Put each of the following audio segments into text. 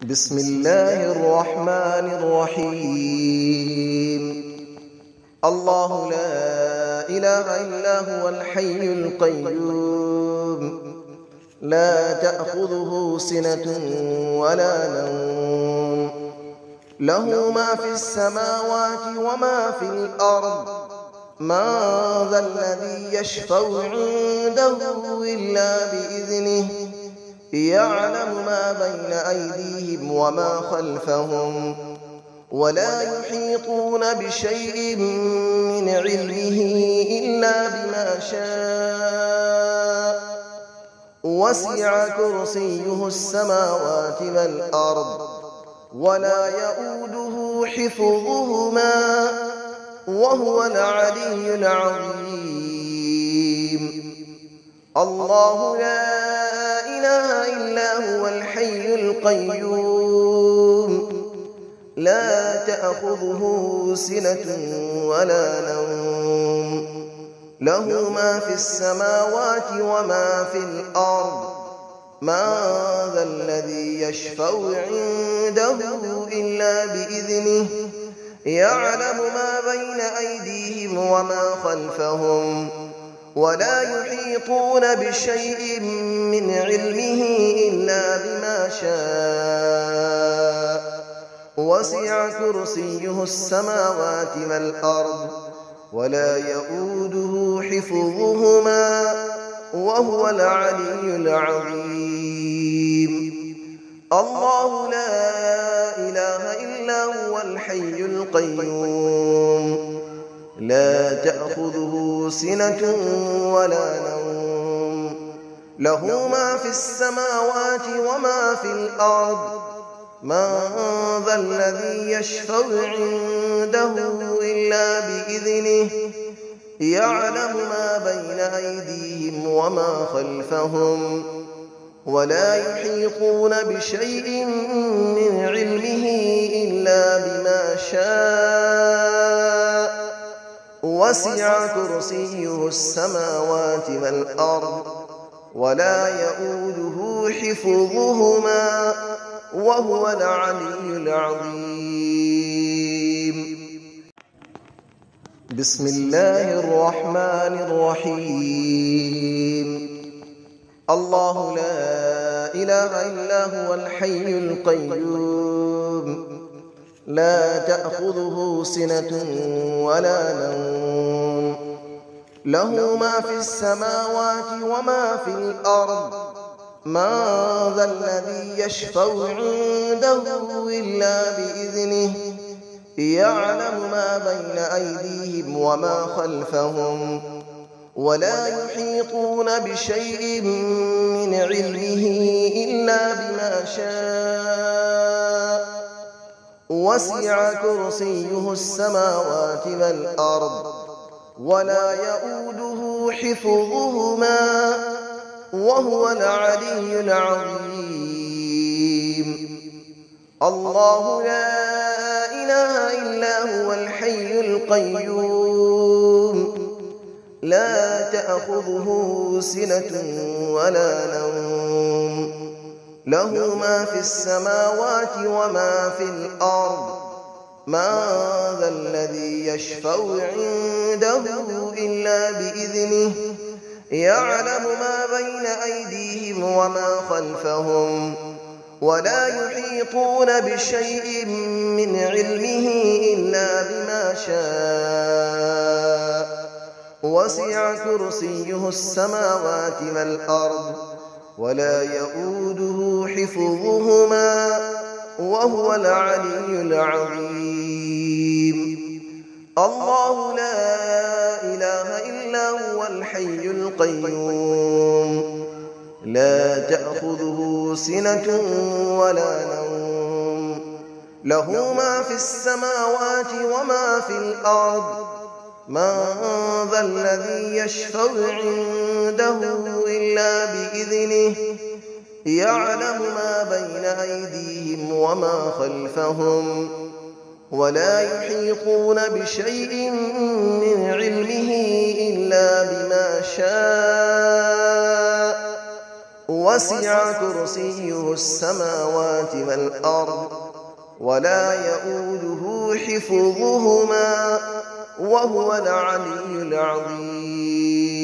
بسم الله الرحمن الرحيم. الله لا إله إلا هو الحي القيوم، لا تأخذه سنة ولا نوم، له ما في السماوات وما في الأرض، من ذا الذي يشفع عنده إلا بإذنه، يعلم ما بين أيديهم وما خلفهم، ولا يحيطون بشيء من علمه إلا بما شاء، وسع كرسيه السماوات والأرض، ولا يؤوده حفظهما، وهو العلي العظيم. الله لا إله إلا هو الحي القيوم، لا تأخذه سنة ولا نوم، له ما في السماوات وما في الأرض، من ذا الذي يشفع عنده إلا بإذنه، يعلم ما بين أيديهم وما خلفهم، ولا يحيطون بشيء من علمه إلا بما شاء، وسع كرسيه السماوات والأرض، ولا يؤوده حفظهما، وهو العلي العظيم. الله لا إله إلا هو الحي القيوم، لا تأخذه سنة ولا نوم، له ما في السماوات وما في الأرض، من ذا الذي يشفع عنده إلا بإذنه، يعلم ما بين أيديهم وما خلفهم، ولا يحيطون بشيء من علمه إلا بما شاء، وسع كرسيه السماوات والأرض، ولا يؤوده حفظهما، وهو العلي العظيم. بسم الله الرحمن الرحيم. الله لا إله إلا هو الحي القيوم، لا تأخذه سنة ولا نوم، له ما في السماوات وما في الأرض، من ذا الذي يشفع عنده إلا بإذنه، يعلم ما بين أيديهم وما خلفهم، ولا يحيطون بشيء من علمه إلا بما شاء، وسع كرسيه السماوات والأرض، ولا يؤوده حفظهما، وهو العلي العظيم. الله لا إله إلا هو الحي القيوم، لا تأخذه سنة ولا نوم، له ما في السماوات وما في الأرض، من ذا الذي يشفع عنده إلا بإذنه، يعلم ما بين أيديهم وما خلفهم، ولا يحيطون بشيء من علمه إلا بما شاء، وسع كرسيه السماوات والأرض، ولا يؤوده حفظهما، وهو العلي العظيم. الله لا إله إلا هو الحي القيوم، لا تأخذه سنة ولا نوم، له ما في السماوات وما في الأرض، من ذا الذي يشفع عنده إلا بإذنه، يعلم ما بين أيديهم وما خلفهم، ولا يحيطون بشيء من علمه إلا بما شاء، وسع كرسيه السماوات والأرض ولا يؤوده حفظهما وهو العلي العظيم.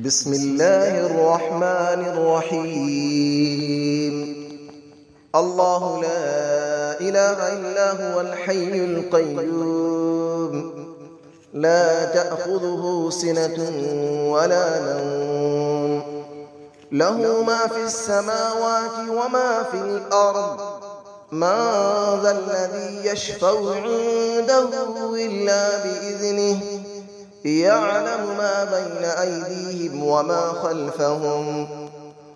بسم الله الرحمن الرحيم. الله لا إله إلا هو الحي القيوم لا تأخذه سنة ولا نوم له ما في السماوات وما في الأرض من ذا الذي يشفع عنده إلا بإذنه يعلم ما بين أيديهم وما خلفهم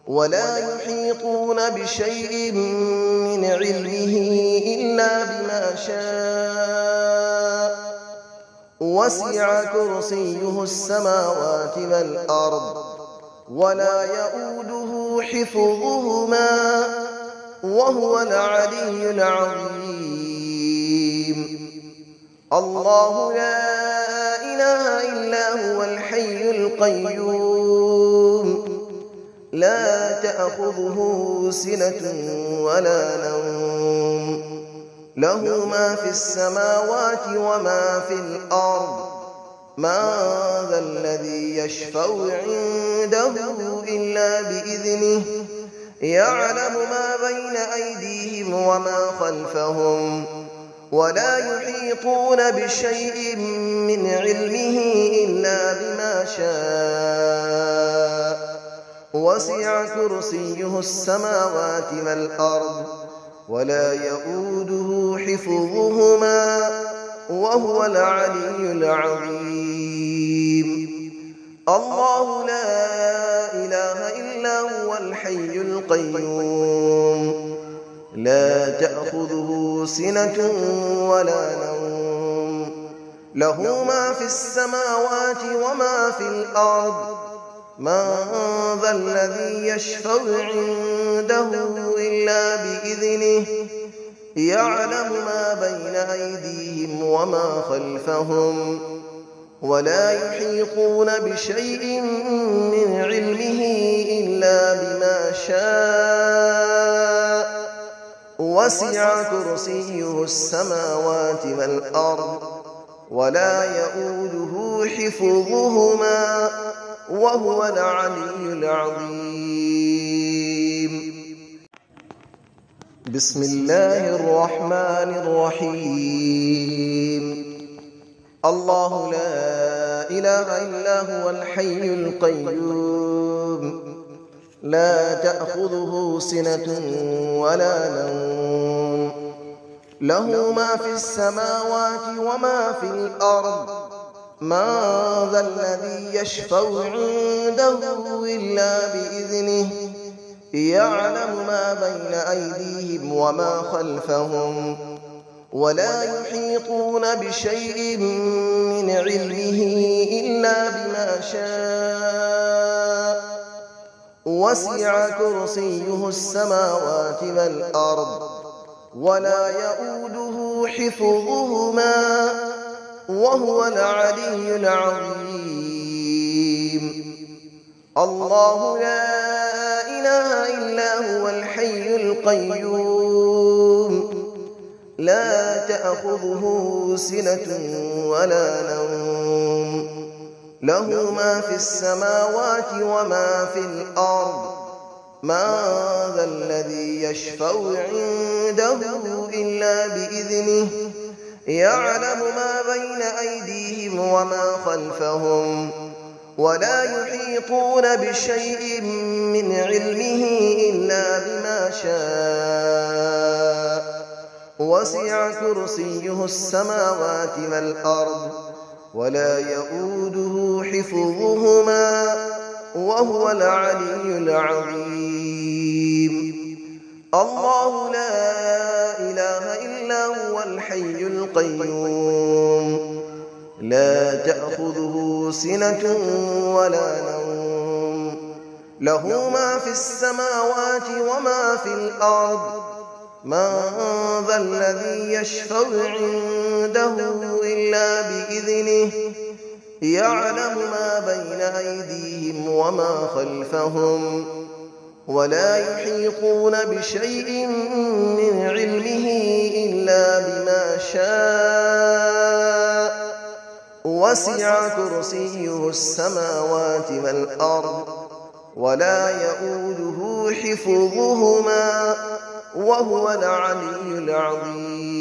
ولا يحيطون بشيء من علمه إلا بما شاء وسع كرسيه السماوات والأرض ولا يؤوده حفظهما وهو العلي العظيم. الله لا إله إلا هو الحي القيوم لا تأخذه سنة ولا نوم له ما في السماوات وما في الأرض من ذا الذي يشفع عنده إلا بإذنه يعلم ما بين أيديهم وما خلفهم ولا يحيطون بشيء من علمه إلا بما شاء وسع كرسيه السماوات والأرض ولا يؤوده حفظهما وهو العلي العظيم. الله لا إله إلا هو الحي القيوم لا تأخذه سنة ولا نوم له ما في السماوات وما في الأرض من ذا الذي يشفع عنده إلا بإذنه يعلم ما بين أيديهم وما خلفهم ولا يحيطون بشيء من علمه إلا بما شاء وسع كرسيه السماوات والأرض ولا يؤوده حفظهما وهو العلي العظيم. بسم الله الرحمن الرحيم. الله لا إله إلا هو الحي القيوم لا تأخذه سنة ولا نوم له ما في السماوات وما في الأرض من ذا الذي يشفع عنده إلا بإذنه يعلم ما بين أيديهم وما خلفهم ولا يحيطون بشيء من علمه إلا بما شاء وسع كرسيه السماوات والأرض ولا يؤوده حفظهما وهو العلي العظيم. الله لا إله إلا هو الحي القيوم لا تأخذه سنة ولا نوم له ما في السماوات وما في الأرض من ذا الذي يشفع عنده إلا بإذنه يعلم ما بين أيديهم وما خلفهم ولا يحيطون بشيء من علمه إلا بما شاء وسع كرسيه السماوات والأرض ولا يؤوده حفظهما وهو العلي العظيم. الله لا إله إلا هو الحي القيوم لا تأخذه سنة ولا نوم له ما في السماوات وما في الأرض من ذا الذي يشفع عنده إلا بإذنه يعلم ما بين أيديهم وما خلفهم ولا يحيطون بشيء من علمه إلا بما شاء وسع كرسيه السماوات والأرض ولا يئوده حفظهما وهو العلي العظيم